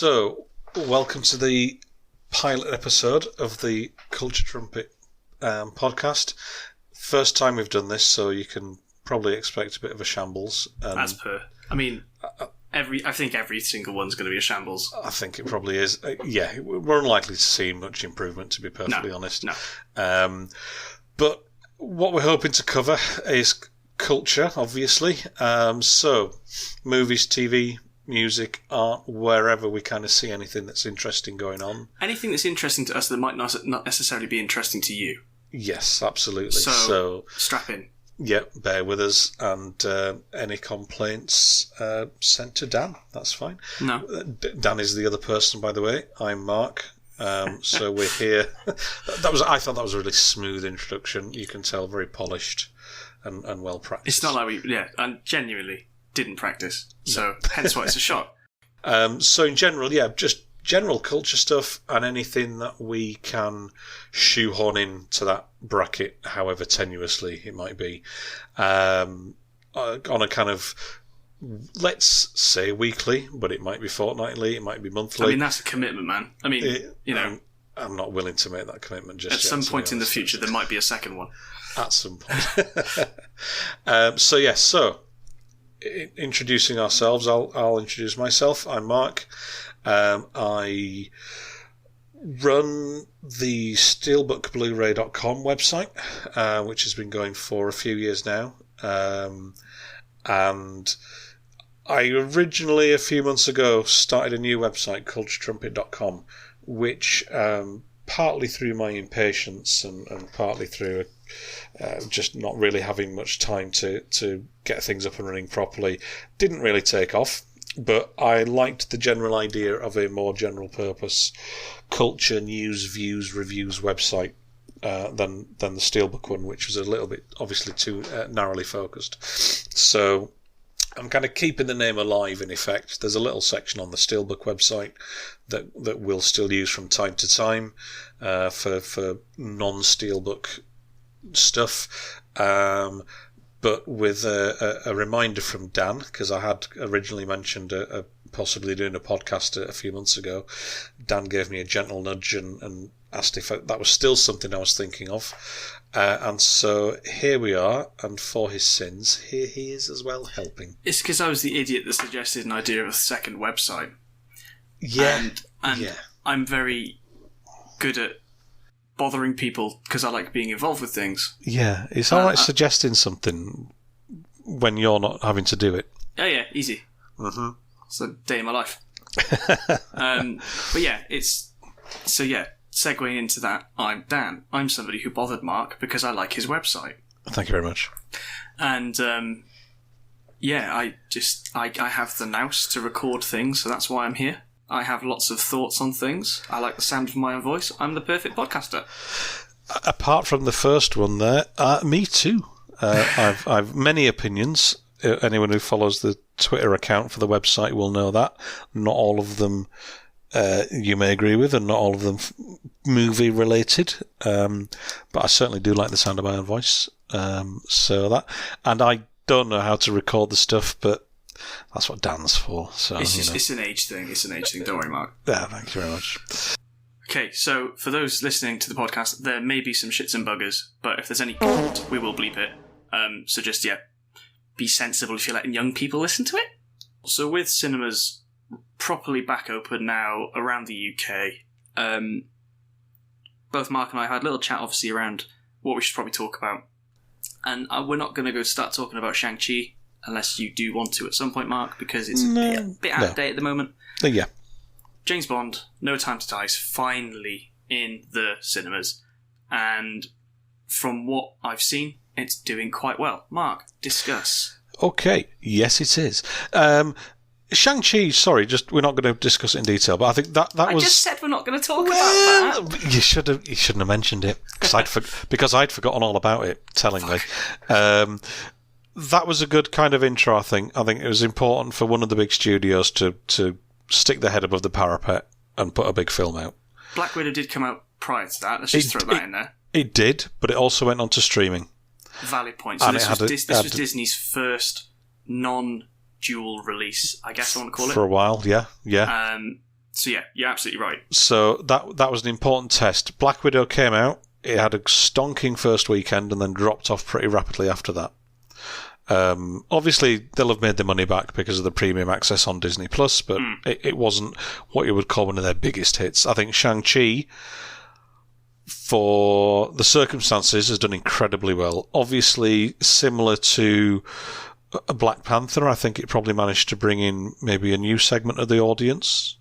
So, welcome to the pilot episode of the Culture Trumpet podcast. First time we've done this, so you can probably expect a bit of a shambles. As per. I mean, I think every single one's going to be a shambles. I think it probably is. Yeah, we're unlikely to see much improvement, to be perfectly honest. No. But what we're hoping to cover is culture, obviously. So, movies, TV, music, art, wherever we kind of see anything that's interesting going on. Anything that's interesting to us that might not necessarily be interesting to you. Yes, absolutely. So strap in. Yep, bear with us, and any complaints sent to Dan. That's fine. No. Dan is the other person, by the way. I'm Mark. So we're here. I thought that was a really smooth introduction. You can tell, very polished and well practiced. It's not like and genuinely didn't practice. So hence why it's a shot. So in general, just general culture stuff and anything that we can shoehorn into that bracket, however tenuously it might be, on a kind of, let's say weekly, but it might be fortnightly, it might be monthly. I mean, that's a commitment, man. I mean, I'm not willing to make that commitment just at yet. Some point in the future, there might be a second one. At some point. So introducing ourselves, I'll introduce myself. I'm Mark. I run the steelbookblu-ray.com website, which has been going for a few years now. And I originally, a few months ago, started a new website, culturetrumpet.com, which partly through my impatience and partly through just not really having much time to get things up and running properly, didn't really take off. But I liked the general idea of a more general purpose culture, news, views, reviews website than the Steelbook one, which was a little bit obviously too narrowly focused. So I'm kind of keeping the name alive in effect. There's a little section on the Steelbook website that we'll still use from time to time for non-Steelbook stuff. But with a reminder from Dan, because I had originally mentioned possibly doing a podcast a few months ago. Dan gave me a gentle nudge and asked if that was still something I was thinking of. And so here we are, and for his sins, here he is as well, helping. It's because I was the idiot that suggested an idea of a second website. Yeah. And I'm very good at bothering people because I like being involved with things. Yeah, it's all right suggesting something when you're not having to do it. Oh yeah, easy. Mm-hmm. It's a day in my life. But yeah, segueing into that, I'm Dan. I'm somebody who bothered Mark because I like his website. Thank you very much. And I have the nous to record things, so that's why I'm here. I have lots of thoughts on things. I like the sound of my own voice. I'm the perfect podcaster. Apart from the first one there, me too. I've many opinions. Anyone who follows the Twitter account for the website will know that. Not all of them you may agree with, and not all of them movie related. But I certainly do like the sound of my own voice. So that, and I don't know how to record the stuff, but that's what Dan's for. So it's an age thing. It's an age thing. Don't worry, Mark. Yeah, thank you very much. Okay, so for those listening to the podcast, there may be some shits and buggers, but if there's any content, we will bleep it. So just, be sensible if you're letting young people listen to it. So with cinemas properly back open now around the UK, both Mark and I had a little chat, obviously, around what we should probably talk about. And we're not going to go start talking about Shang-Chi, unless you do want to at some point, Mark, because it's a bit out of date at the moment. Yeah. James Bond, No Time to Die is finally in the cinemas. And from what I've seen, it's doing quite well. Mark, discuss. Okay. Yes, it is. Shang-Chi, sorry, we're not going to discuss it in detail, but I think that was... I just said we're not going to talk about that. You shouldn't have mentioned it, because I'd forgotten all about it, tellingly. That was a good kind of intro, I think. I think it was important for one of the big studios to stick their head above the parapet and put a big film out. Black Widow did come out prior to that. Let's just throw that in there. It did, but it also went on to streaming. Valid point. So this was Disney's first non-dual release, I guess I want to call it. For a while, yeah. So yeah, you're absolutely right. So that was an important test. Black Widow came out. It had a stonking first weekend and then dropped off pretty rapidly after that. Obviously, they'll have made their money back because of the premium access on Disney Plus, but it wasn't what you would call one of their biggest hits. I think Shang-Chi, for the circumstances, has done incredibly well. Obviously, similar to Black Panther, I think it probably managed to bring in maybe a new segment of the audience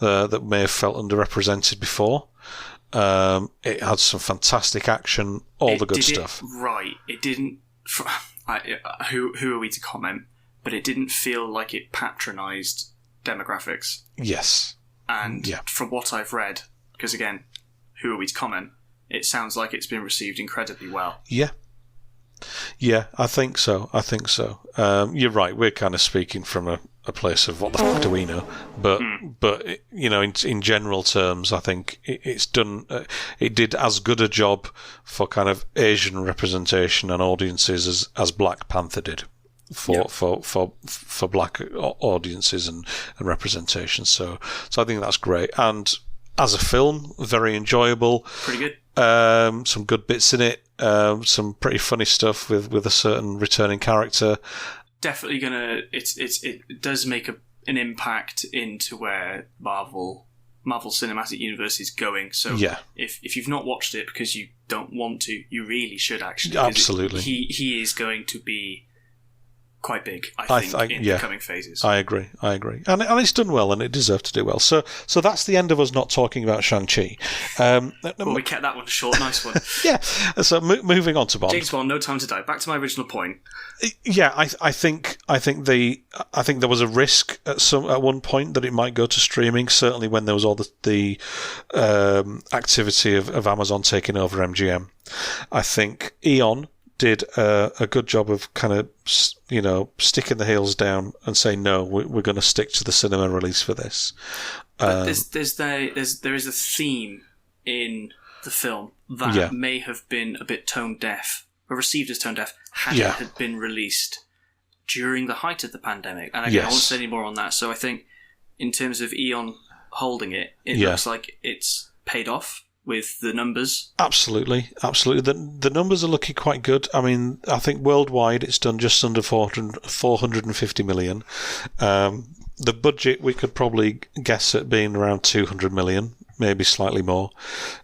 that may have felt underrepresented before. It had some fantastic action, the good stuff. It didn't. Who are we to comment? But it didn't feel like it patronised demographics. Yes. And from what I've read, because again, who are we to comment? It sounds like it's been received incredibly well. Yeah. Yeah, I think so. You're right. We're kind of speaking from a place of what the fuck do we know, but in general terms, I think it's done. It did as good a job for kind of Asian representation and audiences as Black Panther did for black audiences and representation. So I think that's great. And as a film, very enjoyable. Pretty good. Some good bits in it. Some pretty funny stuff with a certain returning character. Definitely gonna. It does make an impact into where Marvel Cinematic Universe is going. So if you've not watched it because you don't want to, you really should actually. Absolutely. He is going to be quite big, I think, in the coming phases. I agree. And it's done well, and it deserved to do well. So that's the end of us not talking about Shang-Chi. We kept that one short. Nice one. Yeah. So moving on to Bond. James Bond, No Time to Die. Back to my original point. Yeah, I think there was a risk at one point that it might go to streaming. Certainly when there was all the activity of Amazon taking over MGM. I think Eon did a good job of kind of, sticking the heels down and saying, no, we're going to stick to the cinema release for this. But there is a theme in the film that may have been a bit tone deaf, or received as tone deaf, had it had been released during the height of the pandemic. And again, I won't say any more on that. So I think in terms of Eon holding it looks like it's paid off with the numbers. Absolutely. The numbers are looking quite good. I mean, I think worldwide it's done just under 450 million. The budget we could probably guess at being around 200 million, maybe slightly more.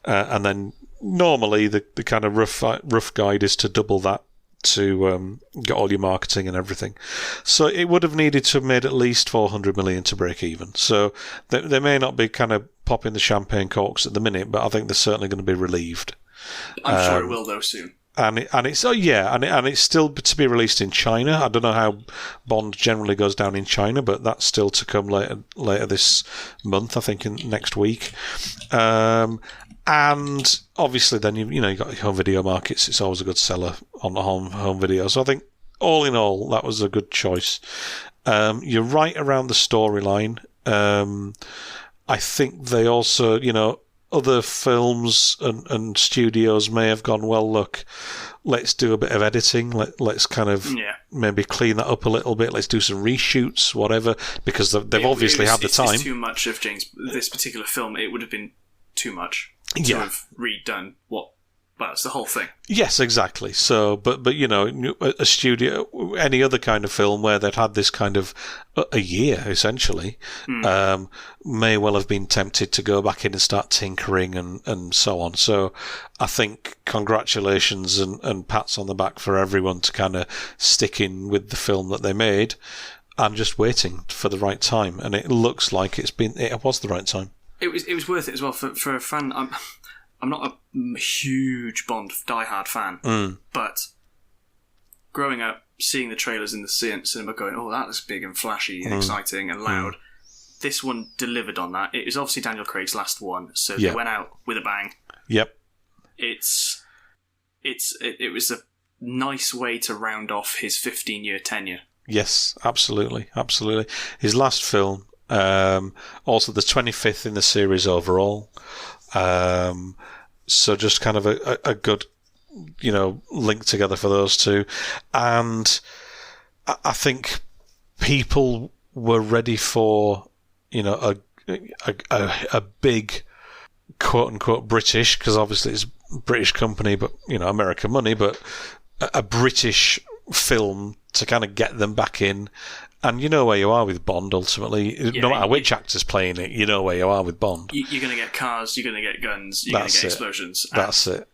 And then normally the kind of rough guide is to double that to get all your marketing and everything. So it would have needed to have made at least 400 million to break even. So they may not be kind of popping the champagne corks at the minute, but I think they're certainly going to be relieved. I'm sure it will, though, soon. And it's still to be released in China. I don't know how Bond generally goes down in China, but that's still to come later this month. I think next week. And obviously, then you got your home video markets. It's always a good seller on the home video. So I think all in all, that was a good choice. You're right around the storyline. I think they also, other films and studios may have gone, well, look, let's do a bit of editing. Let's kind of maybe clean that up a little bit. Let's do some reshoots, whatever, because they've obviously had the time. It's too much of this particular film. It would have been too much to have redone it's the whole thing. Yes, exactly. So, but a studio, any other kind of film where they'd had this kind of a year essentially, may well have been tempted to go back in and start tinkering and so on. So, I think congratulations and pats on the back for everyone to kind of stick in with the film that they made and just waiting for the right time. And it looks like it was the right time. It was worth it as well for a fan. I'm not a huge Bond diehard fan, but growing up, seeing the trailers in the cinema going, oh, that looks big and flashy and exciting and loud. This one delivered on that. It was obviously Daniel Craig's last one, so they went out with a bang. Yep. It was a nice way to round off his 15-year tenure. Yes, absolutely. His last film, also the 25th in the series overall. So just kind of a good, link together for those two. And I think people were ready for, a a big quote unquote British, because obviously it's a British company, but American money, but a British film to kind of get them back in. And you know where you are with Bond, ultimately. No matter which actor's playing it, you know where you are with Bond. You're going to get cars, you're going to get guns, you're going to get explosions. That's it.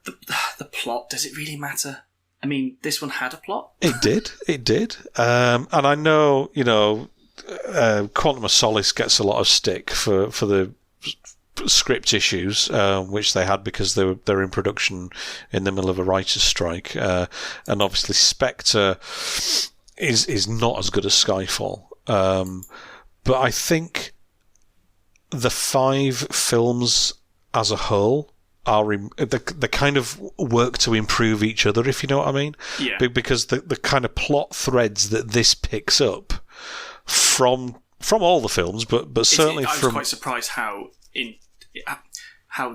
The plot, does it really matter? I mean, this one had a plot. It did. And I know, Quantum of Solace gets a lot of stick for the script issues, which they had because they're in production in the middle of a writer's strike. And obviously Spectre is not as good as Skyfall. But I think the 5 films as a whole are the kind of work to improve each other, if you know what I mean. Yeah. Because the kind of plot threads that this picks up from all the films, but certainly I was quite surprised how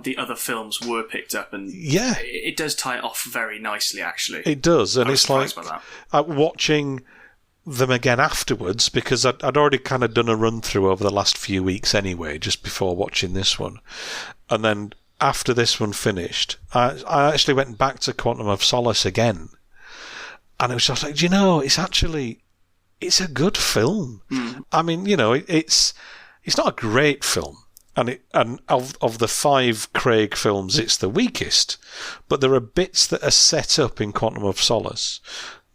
the other films were picked up, and it does tie it off very nicely, actually. It does, and it's like watching them again afterwards, because I'd already kind of done a run through over the last few weeks anyway, just before watching this one, and then after this one finished, I actually went back to Quantum of Solace again, and it was just like, it's a good film. I mean, it's not a great film, and of the 5 Craig films, it's the weakest, but there are bits that are set up in Quantum of Solace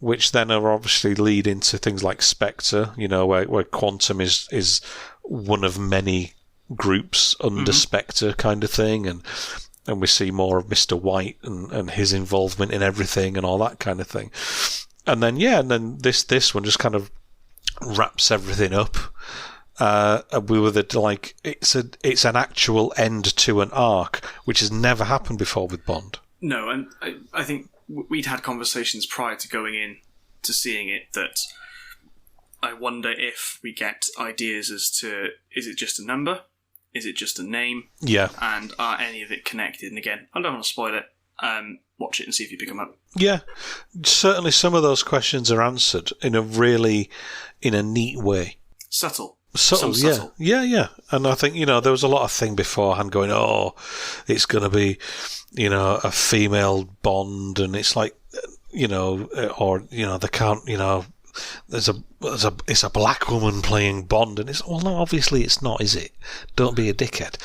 which then are obviously lead into things like Spectre, where Quantum is one of many groups under Spectre kind of thing, and we see more of Mr. White and his involvement in everything and all that kind of thing. And then this one just kind of wraps everything up. We were it's an actual end to an arc, which has never happened before with Bond. No, and I think we'd had conversations prior to going in to seeing it that I wonder if we get ideas as to, is it just a number? Is it just a name? Yeah. And are any of it connected? And again, I don't want to spoil it. Watch it and see if you pick them up. Yeah. Certainly some of those questions are answered in a neat way. Subtle. Subtle. Yeah. And I think, there was a lot of thing beforehand going, it's going to be, a female Bond, and it's like, they can't, it's a black woman playing Bond, and no, obviously it's not, is it? Don't be a dickhead.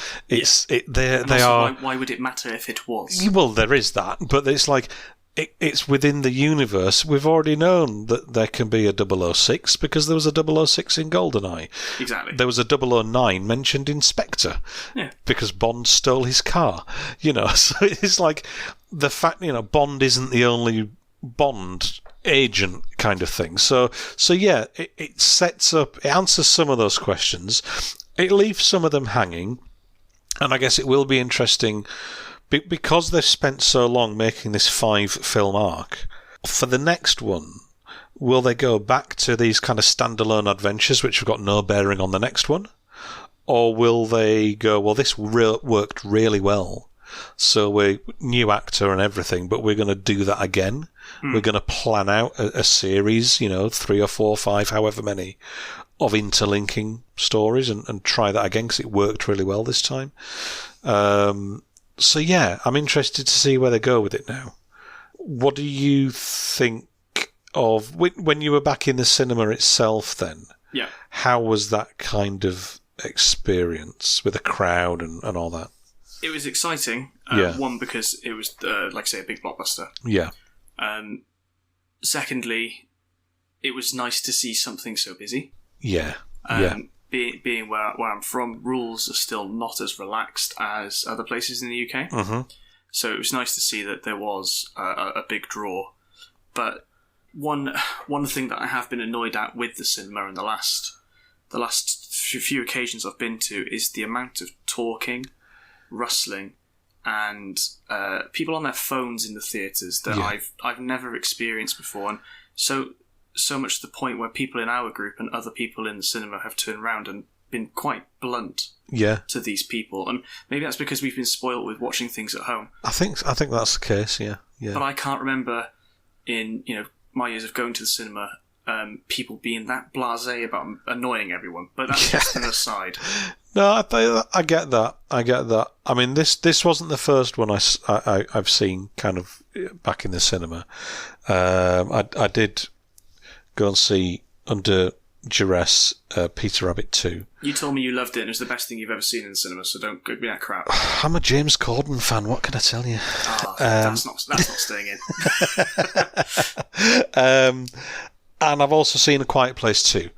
Why would it matter if it was? Well, there is that, but it's like, it's within the universe. We've already known that there can be a 006 because there was a 006 in GoldenEye. Exactly. There was a 009 mentioned in Spectre. Yeah. Because Bond stole his car. So it's like the fact, Bond isn't the only Bond agent kind of thing. So yeah, it sets up, it answers some of those questions. It leaves some of them hanging. And I guess it will be interesting because they've spent so long making this 5-film arc. For the next one, will they go back to these kind of standalone adventures which have got no bearing on the next one? Or will they go, well, this worked really well, so we're new actor and everything, but we're going to do that again. We're going to plan out a series, 3 or 4 or 5, however many, of interlinking stories and try that again because it worked really well this time. So yeah, I'm interested to see where they go with it now. What do you think of when you were back in the cinema itself then? Yeah. How was that kind of experience with a crowd and all that? It was exciting. One, because it was, like I say, a big blockbuster. Yeah. Secondly, it was nice to see something so busy. Yeah. Being where I'm from, rules are still not as relaxed as other places in the UK. Mm-hmm. So it was nice to see that there was a big draw. But one thing that I have been annoyed at with the cinema in the last few occasions I've been to is the amount of talking, rustling, and people on their phones in the theatres that I've never experienced before. And so much to the point where people in our group and other people in the cinema have turned around and been quite blunt to these people. And maybe that's because we've been spoiled with watching things at home. I think that's the case, yeah. But I can't remember in my years of going to the cinema people being that blasé about annoying everyone. But that's just an aside. No, I get that. I mean, this wasn't the first one I've seen kind of back in the cinema. I did go and see under duress Peter Rabbit 2. You told me you loved it and it was the best thing you've ever seen in the cinema, so don't give me that crap. I'm a James Corden fan, what can I tell you? Oh, that's not staying in. And I've also seen A Quiet Place 2.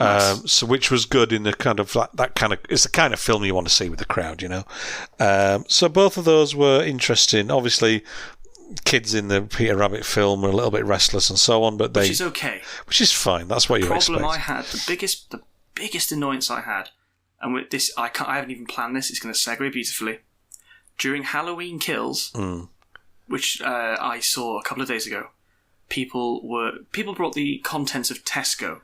Nice. So which was good in the kind of that kind of, it's the kind of film you want to see with the crowd, you know. So both of those were interesting. Obviously, kids in the Peter Rabbit film are a little bit restless and so on, but which is okay, which is fine. That's what you expect. The problem I had, the biggest annoyance I had, and with this, I haven't even planned this. It's going to segue beautifully. During Halloween Kills, which I saw a couple of days ago, people brought the contents of Tesco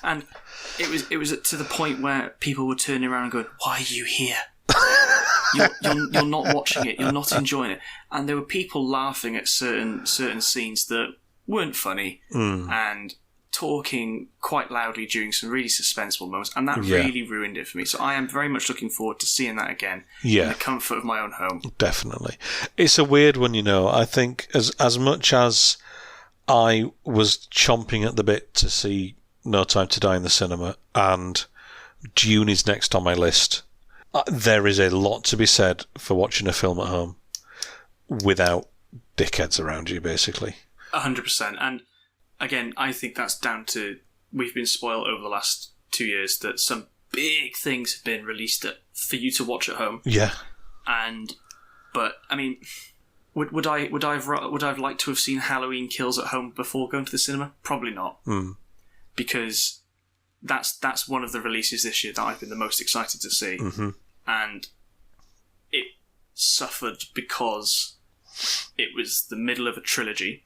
and it was to the point where people were turning around and going, "Why are you here? You're not watching it. You're not enjoying it." And there were people laughing at certain scenes that weren't funny and talking quite loudly during some really suspenseful moments, and that really ruined it for me. So I am very much looking forward to seeing that again in the comfort of my own home. Definitely. It's a weird one, you know. I think as much as I was chomping at the bit to see No Time to Die in the cinema, and Dune is next on my list, there is a lot to be said for watching a film at home without dickheads around you, basically. 100%. And again, I think that's down to, we've been spoiled over the last 2 years that some big things have been released for you to watch at home. Yeah. But I mean, would I have liked to have seen Halloween Kills at home before going to the cinema? Probably not. Because that's one of the releases this year that I've been the most excited to see. And it suffered because it was the middle of a trilogy.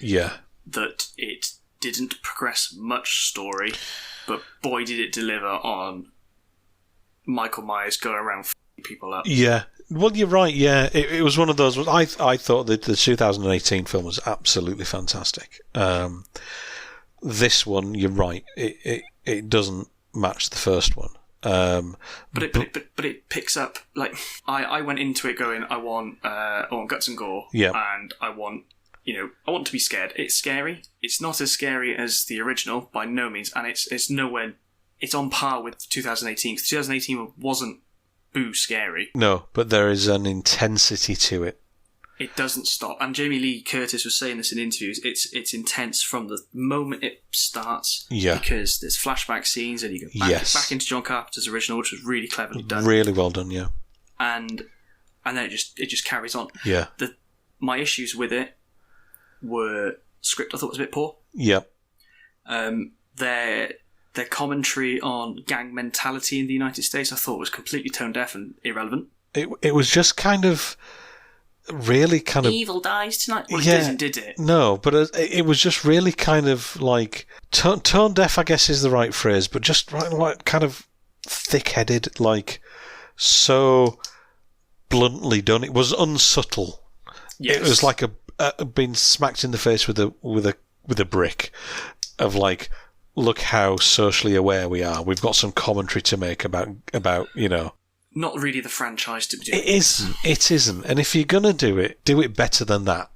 Yeah. That it didn't progress much story, but boy did it deliver on Michael Myers going around f***ing people up. Yeah. Well, you're right, yeah. It was one of those. I thought that the 2018 film was absolutely fantastic. This one, you're right. It doesn't match the first one. But it picks up, like, I went into it going, I want guts and gore, and I want to be scared. It's scary. It's not as scary as the original by no means, and it's nowhere. It's on par with 2018. 2018 wasn't boo scary. No, but there is an intensity to it. It doesn't stop. And Jamie Lee Curtis was saying this in interviews. It's intense from the moment it starts. Yeah. Because there's flashback scenes, and you go back into John Carpenter's original, which was really cleverly done. Really well done, yeah. And then it just carries on. Yeah. My issues with it were script. I thought was a bit poor. Yep. Their commentary on gang mentality in the United States, I thought was completely tone deaf and irrelevant. It was just kind of really kind of evil dies tonight. Well, it didn't, did it? No, but it was just really kind of like tone deaf, I guess is the right phrase, but just like kind of thick-headed, like so bluntly done. It was unsubtle. Yes. It was like being smacked in the face with a brick of like, look how socially aware we are. We've got some commentary to make about not really the franchise to be doing. It isn't. And if you're gonna do it better than that,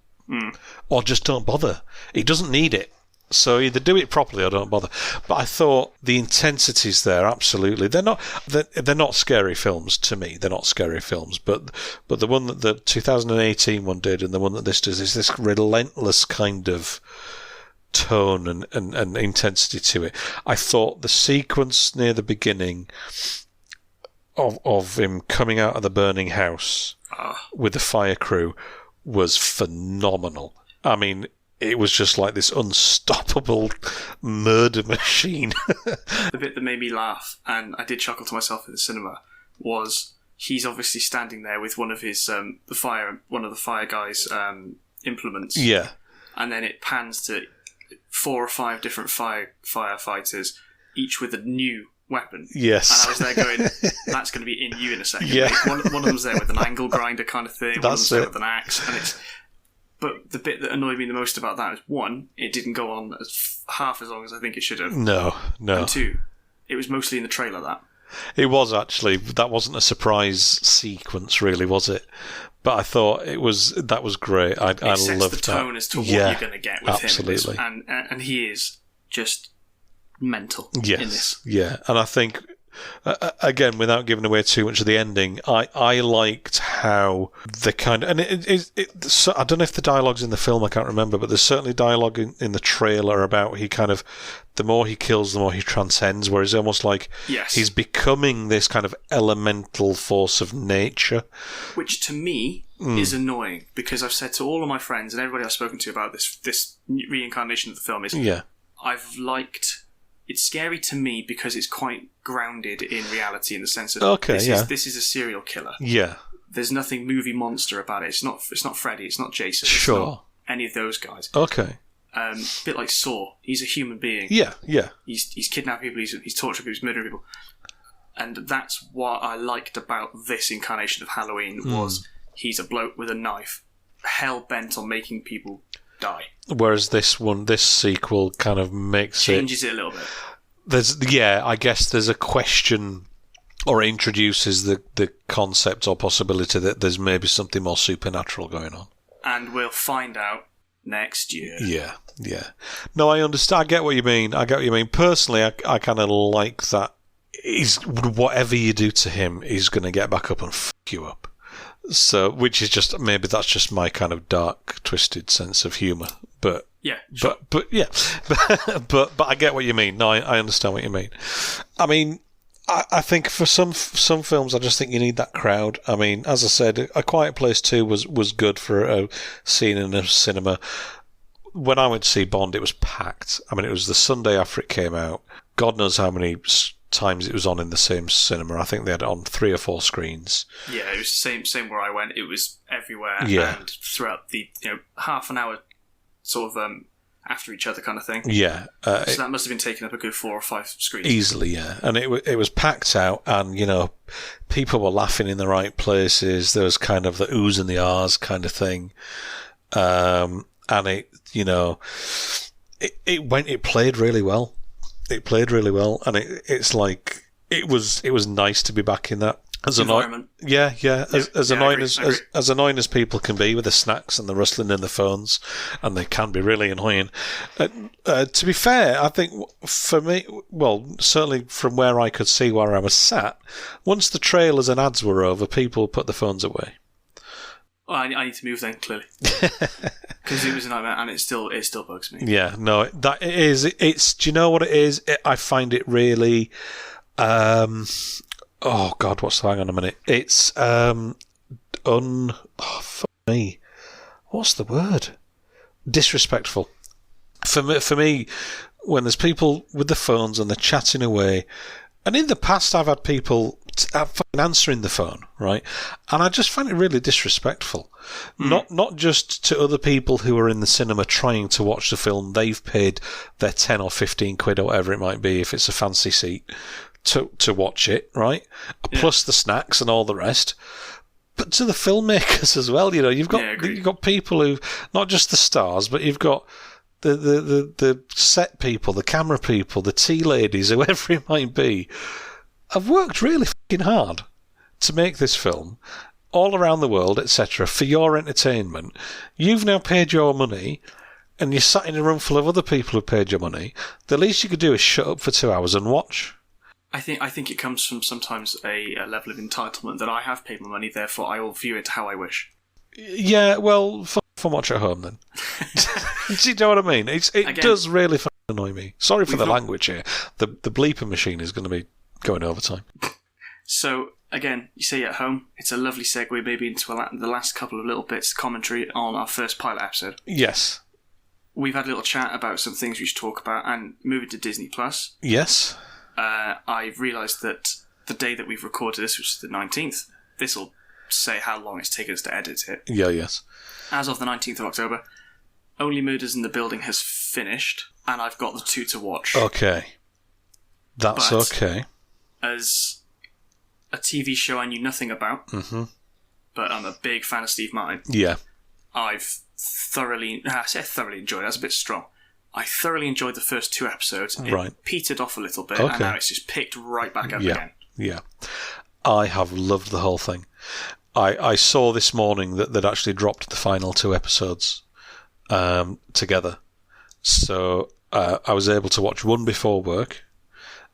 or just don't bother. It doesn't need it. So either do it properly or don't bother. But I thought the intensity's there. Absolutely, they're not scary films to me. They're not scary films. But the one that the 2018 one did, and the one that this does, is this relentless kind of tone and intensity to it. I thought the sequence near the beginning of him coming out of the burning house with the fire crew was phenomenal. I mean, it was just like this unstoppable murder machine. The bit that made me laugh, and I did chuckle to myself in the cinema, was he's obviously standing there with one of his one of the fire guys' implements. Yeah. And then it pans to 4 or 5 different firefighters, each with a new weapon. Yes. And I was there going, that's going to be in you in a second. Yeah. One of them's there with an angle grinder kind of thing. One of them's there with an axe. But the bit that annoyed me the most about that is, 1, it didn't go on half as long as I think it should have. No. And 2, it was mostly in the trailer, that. It was actually. That wasn't a surprise sequence, really, was it? But I thought that was great. I loved that. It sets the tone as to what you're going to get with absolutely. him. And he is just mental in this. Yeah, and I think, again, without giving away too much of the ending, I liked how the kind of... And so I don't know if the dialogue's in the film, I can't remember, but there's certainly dialogue in the trailer about he kind of... The more he kills, the more he transcends, whereas almost like he's becoming this kind of elemental force of nature. Which, to me, is annoying, because I've said to all of my friends and everybody I've spoken to about this reincarnation of the film is... Yeah. I've liked... It's scary to me because it's quite grounded in reality in the sense of this is a serial killer. Yeah. There's nothing movie monster about it. It's not Freddy, it's not Jason, sure. It's not any of those guys. Okay. A bit like Saw. He's a human being. Yeah. He's kidnapped people, he's tortured people, he's murdered people. And that's what I liked about this incarnation of Halloween was he's a bloke with a knife, hell-bent on making people die. Whereas this sequel kind of changes it a little bit. I guess there's a question, or introduces the concept or possibility that there's maybe something more supernatural going on. And we'll find out next year. Yeah. No, I understand. I get what you mean. Personally, I kind of like that. Whatever you do to him, he's going to get back up and f*** you up. So, which is just, maybe that's just my kind of dark, twisted sense of humour. But yeah, sure. but but I get what you mean. No, I understand what you mean. I mean, I think for some films, I just think you need that crowd. I mean, as I said, A Quiet Place 2 was good for a scene in a cinema. When I went to see Bond, it was packed. I mean, it was the Sunday after it came out. God knows how many times it was on in the same cinema. I think they had it on 3 or 4 screens. Yeah, it was the same where I went. It was everywhere and throughout the half an hour sort of after each other kind of thing. Yeah. So that must have been taking up a good 4 or 5 screens. Easily, yeah. And it was packed out, and, people were laughing in the right places. There was kind of the oohs and the ahs kind of thing. And it played really well. It played really well, and it's like it was nice to be back in that as environment. As annoying as people can be with the snacks and the rustling in the phones, and they can be really annoying. To be fair, I think for me, well, certainly from where I could see where I was sat, once the trailers and ads were over, people put the phones away. Well, I need to move then, clearly, because it was a nightmare, and it still bugs me. Yeah, no, that it is. It's. Do you know what it is? I find it really. Oh God, hang on a minute. It's for me. What's the word? Disrespectful. For me, when there's people with the phones and they're chatting away, and in the past I've had people answering the phone, right? And I just find it really disrespectful. Not just to other people who are in the cinema trying to watch the film. They've paid their 10 or 15 quid or whatever it might be, if it's a fancy seat, to watch it, right? Yeah. Plus the snacks and all the rest. But to the filmmakers as well, you've got people who, not just the stars, but you've got the set people, the camera people, the tea ladies, whoever it might be, have worked really fucking hard to make this film all around the world, etc., for your entertainment. You've now paid your money, and you're sat in a room full of other people who paid your money. The least you could do is shut up for 2 hours and watch. I think it comes from sometimes a level of entitlement that I have paid my money, therefore I will view it how I wish. Yeah, well, watch at home then. Do you know what I mean? It does really annoy me. Sorry for the language here. The bleeper machine is going to be going overtime. So, again, you say at home, it's a lovely segue maybe into the last couple of little bits of commentary on our first pilot episode. Yes. We've had a little chat about some things we should talk about, and moving to Disney+. Yes. I've realised that the day that we've recorded this, which is the 19th, this will say how long it's taken us to edit it. Yeah, yes. As of the 19th of October, Only Murders in the Building has finished, and I've got the 2 to watch. Okay. That's okay. As a TV show I knew nothing about, but I'm a big fan of Steve Martin. Yeah. I've thoroughly enjoyed it. That's a bit strong. I thoroughly enjoyed the first 2 episodes. It petered off a little bit, and now it's just picked right back up again. Yeah. I have loved the whole thing. I saw this morning that they'd actually dropped the final 2 episodes together. So I was able to watch one before work,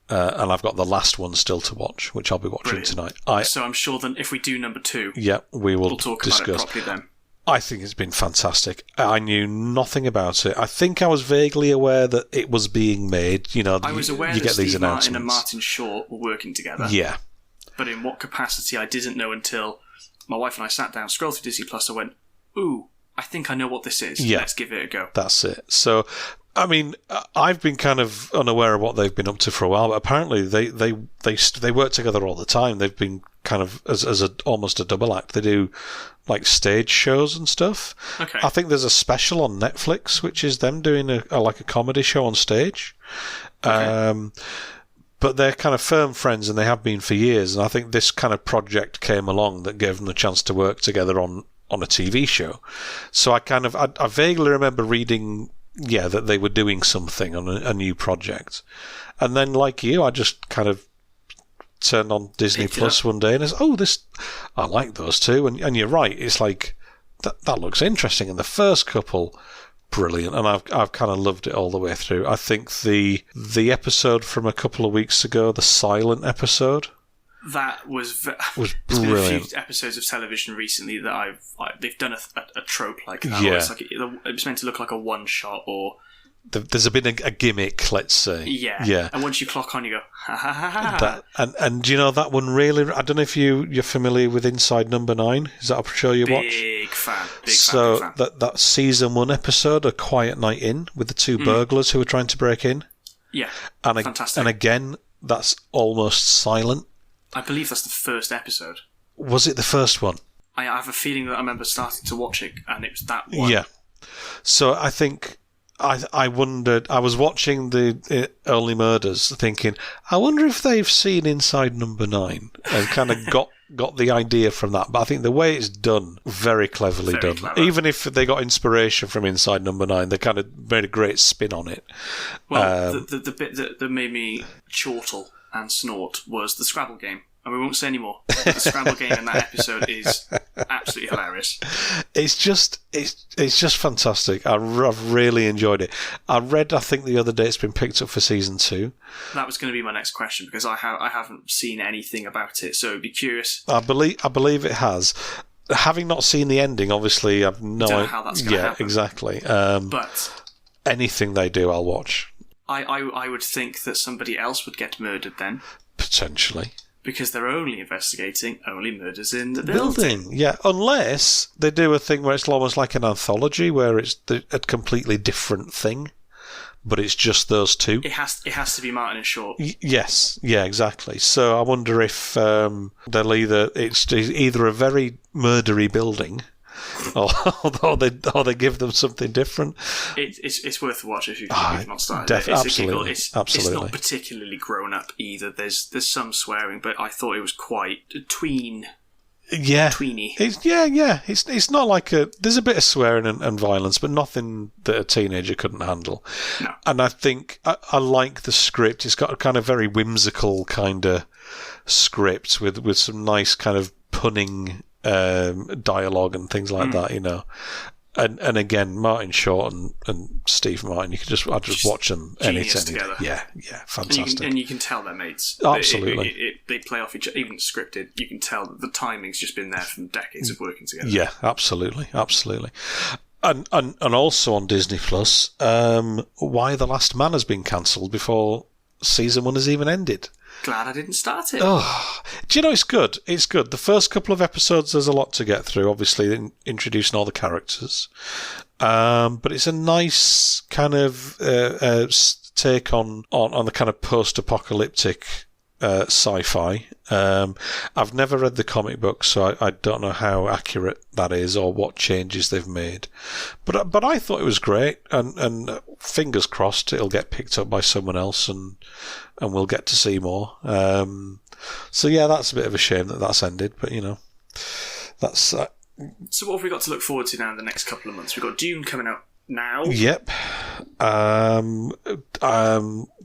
and I've got the last one still to watch, which I'll be watching tonight. So I'm sure that if we do number 2, we'll talk discuss about it properly then. I think it's been fantastic. I knew nothing about it. I think I was vaguely aware that it was being made. I was aware that Steve Martin and Martin Short were working together. Yeah. But in what capacity, I didn't know until my wife and I sat down, scrolled through Disney Plus, and went, ooh, I think I know what this is. Yeah. Let's give it a go. That's it. So, I mean, I've been kind of unaware of what they've been up to for a while, but apparently they work together all the time. They've been kind of as almost a double act. They do like stage shows and stuff. Okay. I think there's a special on Netflix which is them doing a comedy show on stage. Okay. But they're kind of firm friends, and they have been for years. And I think this kind of project came along that gave them the chance to work together on a TV show. So I vaguely remember reading, that they were doing something on a new project. And then, like you, I just kind of turned on Disney Plus one day and it's, I like those 2. And you're right, it's like, that looks interesting. And the first couple, brilliant, and I've kind of loved it all the way through. I think the episode from a couple of weeks ago, the silent episode, that was brilliant. There's been a few episodes of television recently that they've done a trope like that. Yeah. It's like it's meant to look like a one shot, or there's been a gimmick, let's say. Yeah. And once you clock on, you go, ha ha ha ha. And do you know that one really? I don't know if you're familiar with Inside Number 9. Is that a show you watch? Big fan. So that season 1 episode, A Quiet Night In, with the 2 burglars who were trying to break in. Yeah, fantastic. And again, that's almost silent. I believe that's the first episode. Was it the first one? I have a feeling that I remember starting to watch it, and it was that one. Yeah. So I think I wondered. I was watching the Only Murders, thinking, I wonder if they've seen Inside Number 9, and kind of got the idea from that. But I think the way it's done, very cleverly done. Clever. Even if they got inspiration from Inside Number 9, they kind of made a great spin on it. Well, the bit that made me chortle and snort was the Scrabble game. And we won't say any more. The Scrabble game in that episode is absolutely hilarious. It's just fantastic. I've really enjoyed it. I think the other day it's been picked up for season 2. That was going to be my next question, because I haven't seen anything about it, so I'd be curious. I believe it has. Having not seen the ending, obviously, I've no idea. Don't know how that's going to happen. Yeah, exactly. But anything they do, I'll watch. I would think that somebody else would get murdered then. Potentially. Because they're only investigating murders in the building. Yeah, unless they do a thing where it's almost like an anthology, where it's a completely different thing, but it's just those 2. It has to be Martin and Short. Yes, yeah, exactly. So I wonder if it's either a very murdery building, or they give them something different. It's worth a watch if you've not started. Absolutely. It's not particularly grown up either. There's some swearing, but I thought it was quite tween. Yeah, tweeny. It's not like there's a bit of swearing and violence, but nothing that a teenager couldn't handle. No. And I think I like the script. It's got a kind of very whimsical kind of script with some nice kind of punning dialogue and things like that, And again, Martin Short and Steve Martin, I'd just watch them anytime. Together. Yeah, fantastic. And you can tell they're mates. Absolutely. They play off each other, even scripted. You can tell that the timing's just been there from decades of working together. Yeah, absolutely. And also on Disney Plus, Why the Last Man has been cancelled before season 1 has even ended. Glad I didn't start it. Oh, do you know, it's good. It's good. The first couple of episodes, there's a lot to get through, obviously, introducing all the characters. But it's a nice kind of take on the kind of post-apocalyptic sci-fi. I've never read the comic book, so I don't know how accurate that is or what changes they've made. But I thought it was great, and fingers crossed it'll get picked up by someone else, and we'll get to see more. So yeah, that's a bit of a shame that's ended, but that's. So what have we got to look forward to now in the next couple of months? We've got Dune coming out now. Yep.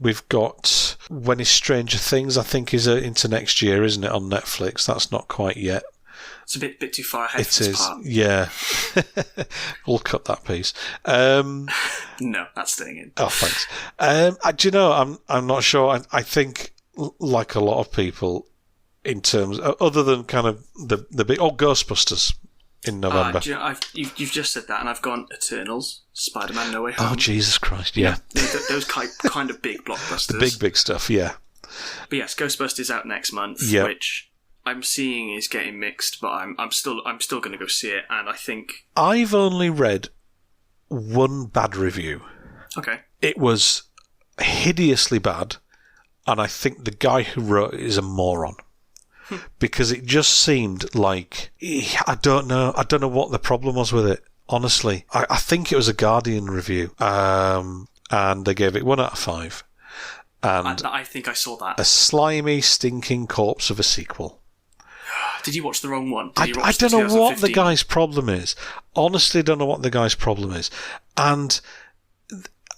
We've got When Is Stranger Things, I think, is into next year, isn't it, on Netflix? That's not quite yet. It's a bit too far ahead for this part. Yeah. We'll cut that piece. No, that's staying in. Oh, thanks. Do you know, I'm not sure. I think, like a lot of people, in terms, other than kind of the big... Oh, Ghostbusters in November. Do you know, you've just said that, and I've gone Eternals, Spider-Man No Way Home. Oh, Jesus Christ, yeah. Those kind of big blockbusters. The big stuff, yeah. But yes, Ghostbusters out next month, which I'm seeing is getting mixed, but I'm still going to go see it, and I think... I've only read one bad review. Okay. It was hideously bad, and I think the guy who wrote it is a moron. Because it just seemed like... I don't know what the problem was with it, honestly. I think it was a Guardian review, and they gave it 1 out of 5. And I think I saw that. A slimy, stinking corpse of a sequel. Did you watch the wrong one? I don't know what the guy's problem is. Honestly, don't know what the guy's problem is. And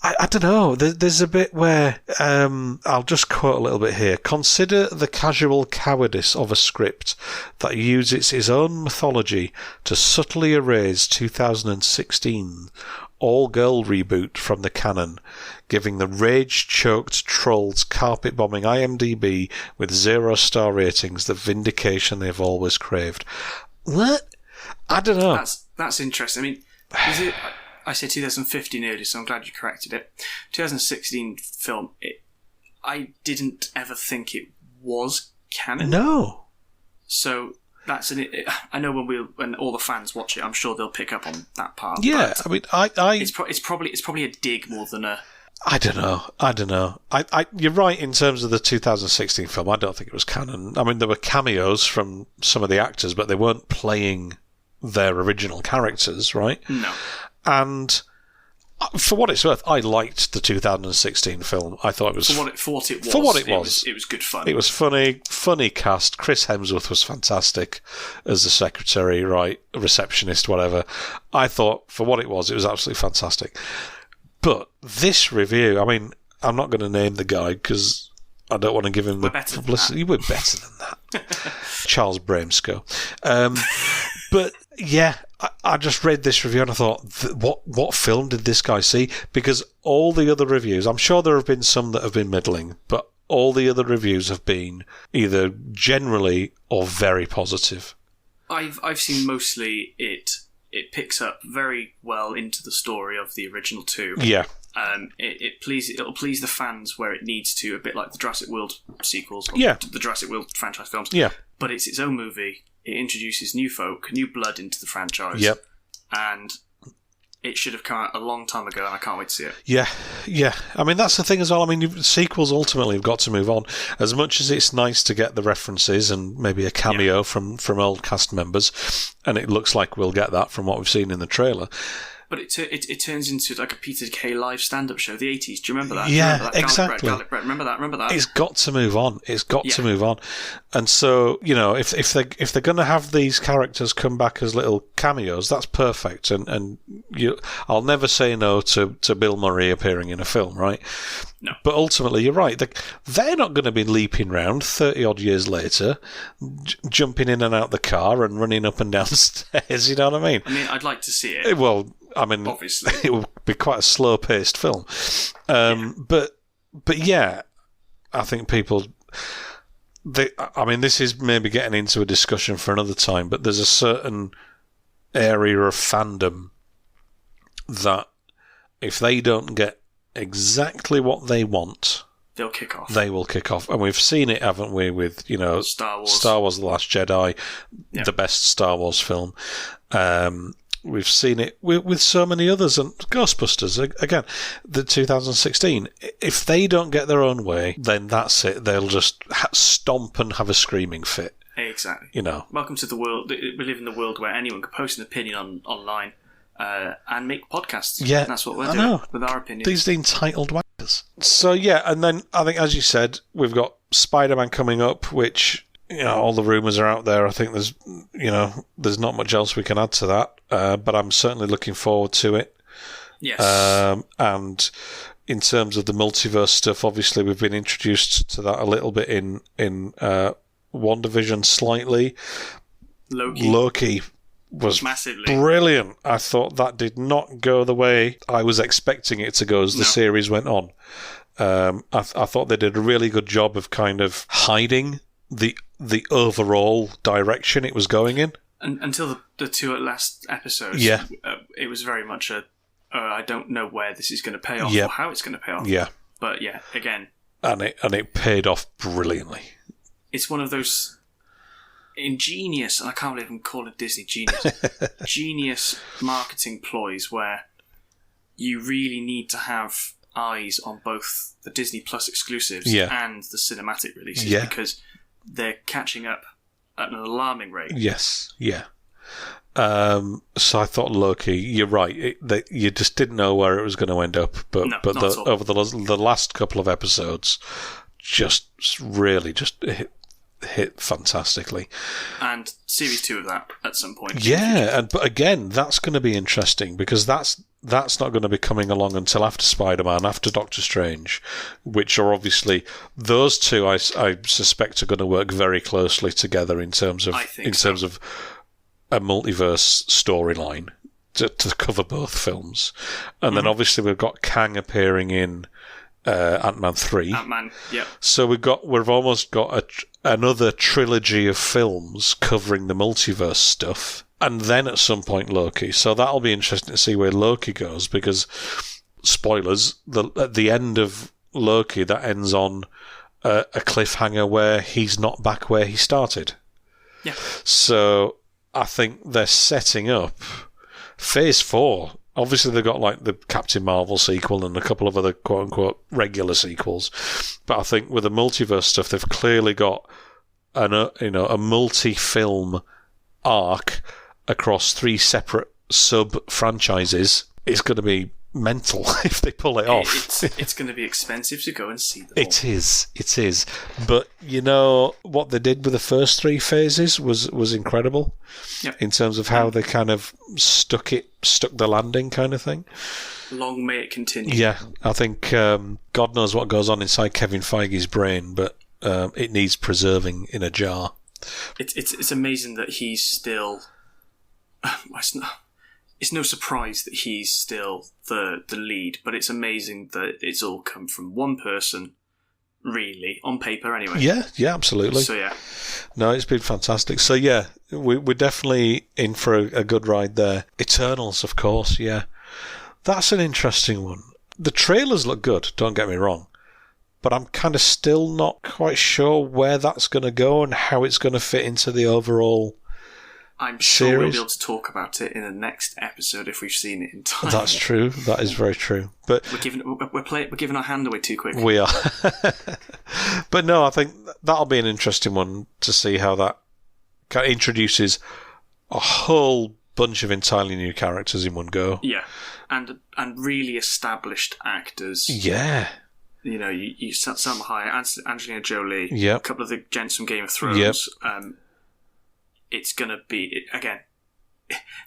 I don't know. There's a bit where I'll just quote a little bit here. Consider the casual cowardice of a script that uses its own mythology to subtly erase 2016 all-girl reboot from the canon, giving the rage-choked trolls carpet-bombing IMDb with 0-star ratings the vindication they've always craved. What? I don't know. That's interesting. I mean, is it... I said 2015 earlier, so I'm glad you corrected it. 2016 film, I didn't ever think it was canon. No. So that's I know when all the fans watch it, I'm sure they'll pick up on that part. Yeah, I mean, it's probably a dig more than a... I don't know. You're right in terms of the 2016 film. I don't think it was canon. I mean, there were cameos from some of the actors, but they weren't playing their original characters, right? No. And for what it's worth, I liked the 2016 film. I thought it was... For what it was. It was good fun. It was funny cast. Chris Hemsworth was fantastic as the secretary, right? Receptionist, whatever. I thought, for what it was absolutely fantastic. But this review, I mean, I'm not going to name the guy because I don't want to give him the publicity. We're better than that. Charles Bramsco. But yeah, I just read this review and I thought, what film did this guy see? Because all the other reviews, I'm sure there have been some that have been middling, but all the other reviews have been either generally or very positive. I've seen mostly it picks up very well into the story of the original two. Yeah. It'll please the fans where it needs to, a bit like the Jurassic World sequels, or the Jurassic World franchise films. Yeah. But it's its own movie. It introduces new folk, new blood into the franchise. Yep. And it should have come out a long time ago, and I can't wait to see it. Yeah. I mean, that's the thing as well. I mean, sequels ultimately have got to move on. As much as it's nice to get the references and maybe a cameo from old cast members, and it looks like we'll get that from what we've seen in the trailer. But it turns into like a Peter Kay live stand-up show, the 80s. Do you remember that? Yeah, remember that? exactly. Garlic bread. Remember that? It's got to move on. To move on. And so, you know, if they're going to have these characters come back as little cameos, that's perfect. And I'll never say no to Bill Murray appearing in a film, right? No. But ultimately, you're right. They're not going to be leaping round 30-odd years later, jumping in and out the car and running up and down stairs, you know what I mean? I mean, I'd like to see it. Well, I mean, obviously, it will be quite a slow-paced film. But yeah, I think people... I mean, this is maybe getting into a discussion for another time, but there's a certain area of fandom that if they don't get exactly what they want, they'll kick off. They will kick off. And we've seen it, haven't we, with, you know, Star Wars The Last Jedi, the best Star Wars film. We've seen it with so many others, and Ghostbusters, again, the 2016. If they don't get their own way, then that's it. They'll just stomp and have a screaming fit. Exactly. You know. Welcome to the world. We live in the world where anyone can post an opinion online and make podcasts. Yeah. That's what we're doing with our opinions. These are the entitled wankers. So, yeah, and then I think, as you said, we've got Spider-Man coming up, which... You know, all the rumours are out there. I think there's not much else we can add to that. But I'm certainly looking forward to it. Yes. And in terms of the multiverse stuff, obviously we've been introduced to that a little bit in WandaVision slightly. Loki was massively brilliant. I thought that did not go the way I was expecting it to go as the series went on. I thought they did a really good job of kind of hiding the overall direction it was going in. Until the two last episodes, it was very much I don't know where this is going to pay off or how it's going to pay off. Yeah. But again. And it paid off brilliantly. It's one of those ingenious, and I can't even call it Disney genius, genius marketing ploys where you really need to have eyes on both the Disney Plus exclusives and the cinematic releases because they're catching up at an alarming rate. Yes, yeah. So I thought Loki, you're right, you just didn't know where it was going to end up, but over the last couple of episodes just really hit fantastically. And series 2 of that at some point. Yeah, but again, that's going to be interesting because that's not going to be coming along until after Spider-Man, after Doctor Strange, which are obviously those two. I suspect are going to work very closely together in terms of a multiverse storyline to cover both films, and then obviously we've got Kang appearing in Ant-Man 3. Ant-Man, yeah. So we've almost got another trilogy of films covering the multiverse stuff, and then at some point Loki. So that'll be interesting to see where Loki goes, because spoilers, at the end of Loki, that ends on a cliffhanger where he's not back where he started. Yeah. So I think they're setting up Phase 4. Obviously, they've got like the Captain Marvel sequel and a couple of other quote-unquote regular sequels. But I think with the multiverse stuff, they've clearly got a multi-film arc across 3 separate sub-franchises. It's going to be mental if they pull it off. It's going to be expensive to go and see them. It is. But you know what they did with the first 3 phases was incredible. Yep. In terms of how they kind of stuck the landing kind of thing. Long may it continue. Yeah, I think God knows what goes on inside Kevin Feige's brain, but it needs preserving in a jar. It's amazing that he's still. It's no surprise that he's still the lead, but it's amazing that it's all come from one person, really, on paper anyway. Yeah, absolutely. So, yeah. No, it's been fantastic. So, yeah, we're definitely in for a good ride there. Eternals, of course, yeah. That's an interesting one. The trailers look good, don't get me wrong, but I'm kind of still not quite sure where that's going to go and how it's going to fit into the overall I'm sure series. We'll be able to talk about it in the next episode if we've seen it in time. That's true. That is very true. But we're giving our hand away too quick. We are. But no, I think that'll be an interesting one to see how that kind of introduces a whole bunch of entirely new characters in one go. Yeah, and really established actors. Yeah. You know, you Salma Hayek, Angelina Jolie, a couple of the gents from Game of Thrones. It's going to be, again,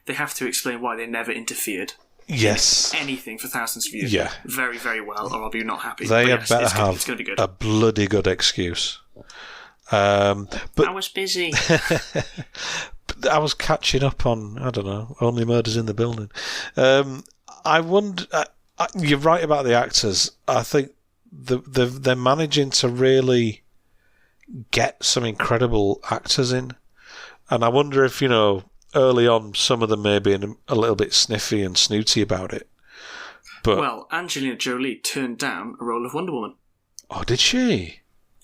they have to explain why they never interfered in anything for thousands of years. Yeah. Very, very well, or I'll be not happy. They better have it's going to be good. A bloody good excuse. But I was busy. I was catching up on, I don't know, Only Murders in the Building. I wonder, you're right about the actors. I think they're managing to really get some incredible actors in. And I wonder if, early on, some of them may be a little bit sniffy and snooty about it. But well, Angelina Jolie turned down a role of Wonder Woman. Oh, did she?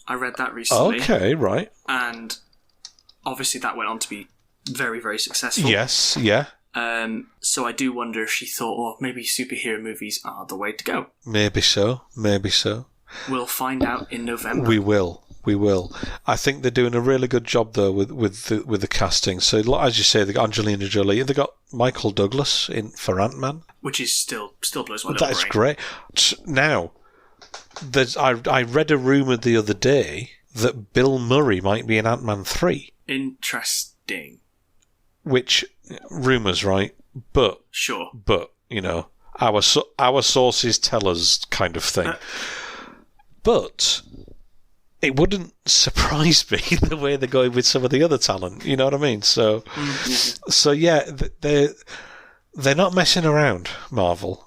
I read that recently. Okay, right. And obviously that went on to be very, very successful. Yes, yeah. So I do wonder if she thought, maybe superhero movies are the way to go. Maybe so. We'll find out in November. We will. I think they're doing a really good job though with the casting. So as you say, they got Angelina Jolie and they got Michael Douglas in for Ant-Man, which is still blows my little brain. That is great. Now, I read a rumor the other day that Bill Murray might be in Ant-Man 3. Interesting. Which rumors, right? But sure. But our sources tell us kind of thing. But it wouldn't surprise me the way they're going with some of the other talent. You know what I mean? So yeah, they're not messing around, Marvel.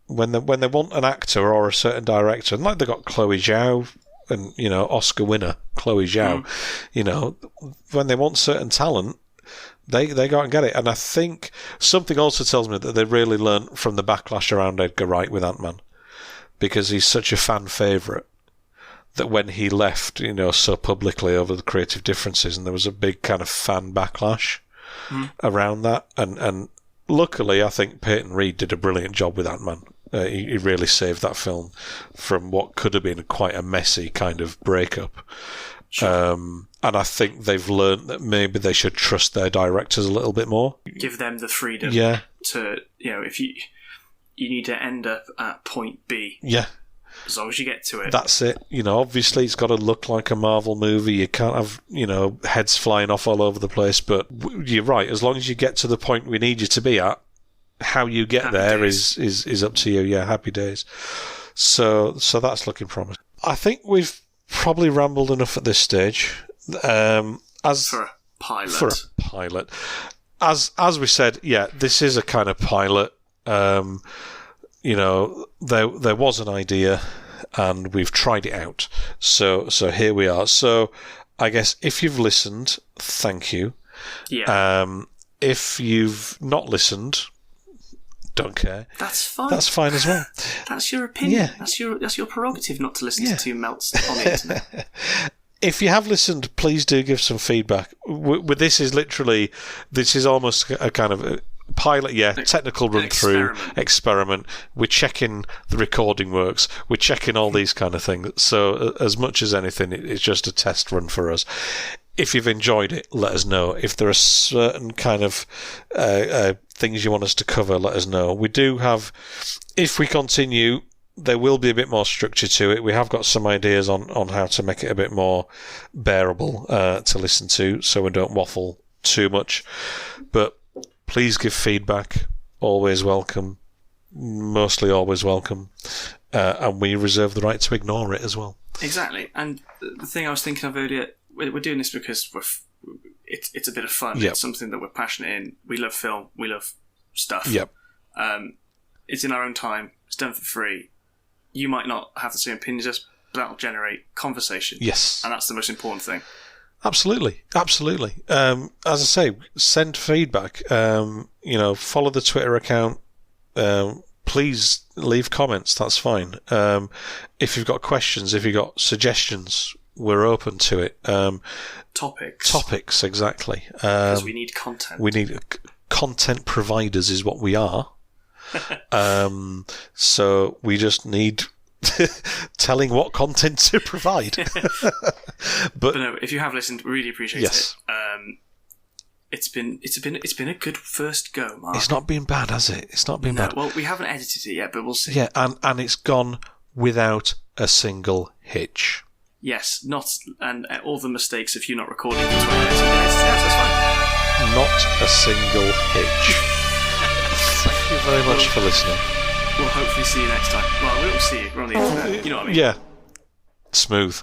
When they want an actor or a certain director, and like they got Chloe Zhao and Oscar winner Chloe Zhao, when they want certain talent, they go out and get it. And I think something also tells me that they really learnt from the backlash around Edgar Wright with Ant-Man, because he's such a fan favourite that when he left, so publicly over the creative differences, and there was a big kind of fan backlash around that, and luckily I think Peyton Reed did a brilliant job with Ant-Man. He really saved that film from what could have been quite a messy kind of breakup. Sure. And I think they've learnt that maybe they should trust their directors a little bit more. Give them the freedom to, if you need to end up at point B. Yeah. As long as you get to it. That's it. Obviously it's got to look like a Marvel movie. You can't have, heads flying off all over the place. But you're right. As long as you get to the point we need you to be at, how you get happy there is up to you. Yeah, happy days. So that's looking promising. I think we've probably rambled enough at this stage. For a pilot. As we said, yeah, this is a kind of pilot. There was an idea and we've tried it out. So here we are. So I guess if you've listened, thank you. Yeah. If you've not listened, don't care. That's fine. That's fine as well. That's your opinion. Yeah. That's your prerogative not to listen to two melts on the internet. If you have listened, please do give some feedback. With this is almost a kind of pilot, technical run-through, experiment. We're checking the recording works. We're checking all these kind of things. So as much as anything, it's just a test run for us. If you've enjoyed it, let us know. If there are certain kind of things you want us to cover, let us know. We do have, if we continue, there will be a bit more structure to it. We have got some ideas on how to make it a bit more bearable to listen to, so we don't waffle too much. But please give feedback. Always welcome. Mostly always welcome. And we reserve the right to ignore it as well. Exactly. And the thing I was thinking of earlier, we're doing this because it's a bit of fun. Yep. It's something that we're passionate in. We love film. We love stuff. Yep. It's in our own time. It's done for free. You might not have the same opinions as us, but that'll generate conversation. Yes. And that's the most important thing. Absolutely. As I say, send feedback. Follow the Twitter account. Please leave comments. That's fine. If you've got questions, if you've got suggestions, we're open to it. Topics, exactly. Because we need content. We need content providers is what we are. So we just need telling what content to provide. but no, if you have listened, we really appreciate it. It's been a good first go, Mark. It's not been bad, has it? It's not been bad. Well, we haven't edited it yet, but we'll see. Yeah, and it's gone without a single hitch. Yes, and all the mistakes of you not recording for 20 minutes. That's fine. Not a single hitch. Thank you very much for listening. We'll hopefully see you next time. Well, we won't see you. We're on the internet. You know what I mean? Yeah. Smooth.